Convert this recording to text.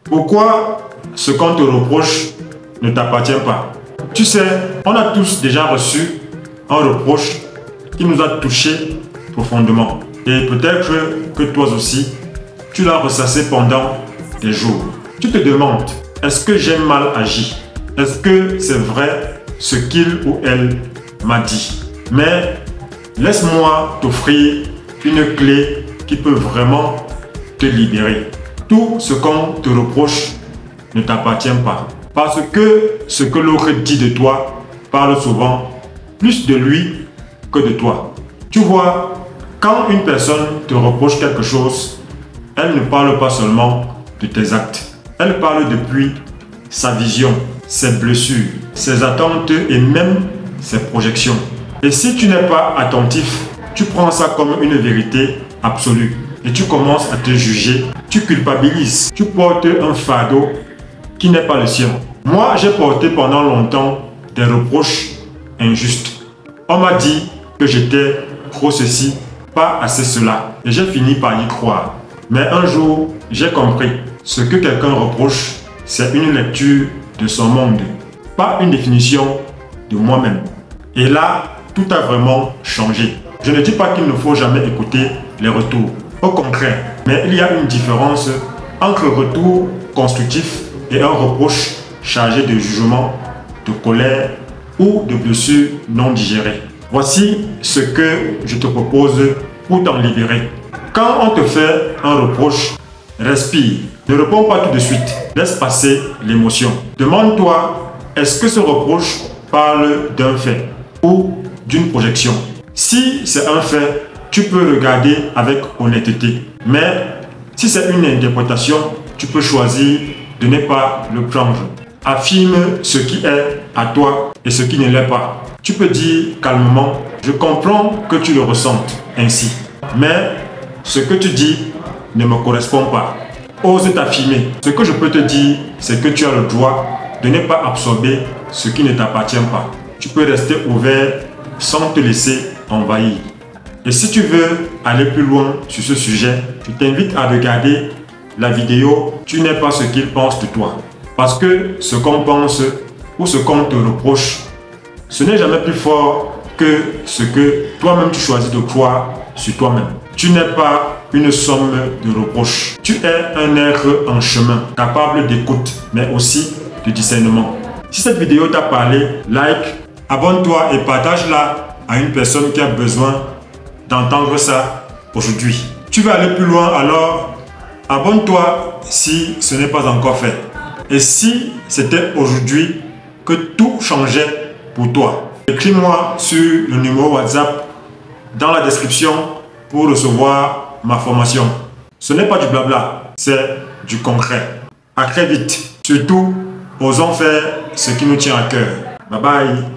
Pourquoi ce qu'on te reproche ne t'appartient pas? Tu sais, on a tous déjà reçu un reproche qui nous a touchés profondément. Et peut-être que toi aussi, tu l'as ressassé pendant des jours. Tu te demandes, est-ce que j'ai mal agi? Est-ce que c'est vrai ce qu'il ou elle m'a dit? Mais laisse-moi t'offrir une clé qui peut vraiment te libérer. Tout ce qu'on te reproche ne t'appartient pas. Parce que ce que l'autre dit de toi parle souvent plus de lui que de toi. Tu vois, quand une personne te reproche quelque chose, elle ne parle pas seulement de tes actes. Elle parle depuis sa vision, ses blessures, ses attentes et même ses projections. Et si tu n'es pas attentif, tu prends ça comme une vérité absolue. Et tu commences à te juger, tu culpabilises, tu portes un fardeau qui n'est pas le sien. Moi, j'ai porté pendant longtemps des reproches injustes. On m'a dit que j'étais trop ceci, pas assez cela. Et j'ai fini par y croire. Mais un jour, j'ai compris. Ce que quelqu'un reproche, c'est une lecture de son monde, pas une définition de moi-même. Et là, tout a vraiment changé. Je ne dis pas qu'il ne faut jamais écouter les retours. Au contraire, mais il y a une différence entre retour constructif et un reproche chargé de jugement, de colère ou de blessures non digérées. Voici ce que je te propose pour t'en libérer. Quand on te fait un reproche, respire. Ne réponds pas tout de suite. Laisse passer l'émotion. Demande-toi, est-ce que ce reproche parle d'un fait ou d'une projection? Si c'est un fait, tu peux regarder avec honnêteté. Mais si c'est une interprétation, tu peux choisir de ne pas le prendre. Affirme ce qui est à toi et ce qui ne l'est pas. Tu peux dire calmement, je comprends que tu le ressentes ainsi. Mais ce que tu dis ne me correspond pas. Ose t'affirmer. Ce que je peux te dire, c'est que tu as le droit de ne pas absorber ce qui ne t'appartient pas. Tu peux rester ouvert sans te laisser envahir. Et si tu veux aller plus loin sur ce sujet, je t'invite à regarder la vidéo « Tu n'es pas ce qu'ils pensent de toi ». Parce que ce qu'on pense ou ce qu'on te reproche, ce n'est jamais plus fort que ce que toi-même tu choisis de croire sur toi-même. Tu n'es pas une somme de reproches. Tu es un être en chemin, capable d'écoute, mais aussi de discernement. Si cette vidéo t'a parlé, like, abonne-toi et partage-la à une personne qui a besoin d'entendre ça aujourd'hui. Tu veux aller plus loin, alors abonne-toi si ce n'est pas encore fait. Et si c'était aujourd'hui que tout changeait pour toi, écris-moi sur le numéro WhatsApp dans la description pour recevoir ma formation. Ce n'est pas du blabla, c'est du concret. À très vite. Surtout, osons faire ce qui nous tient à cœur. Bye bye.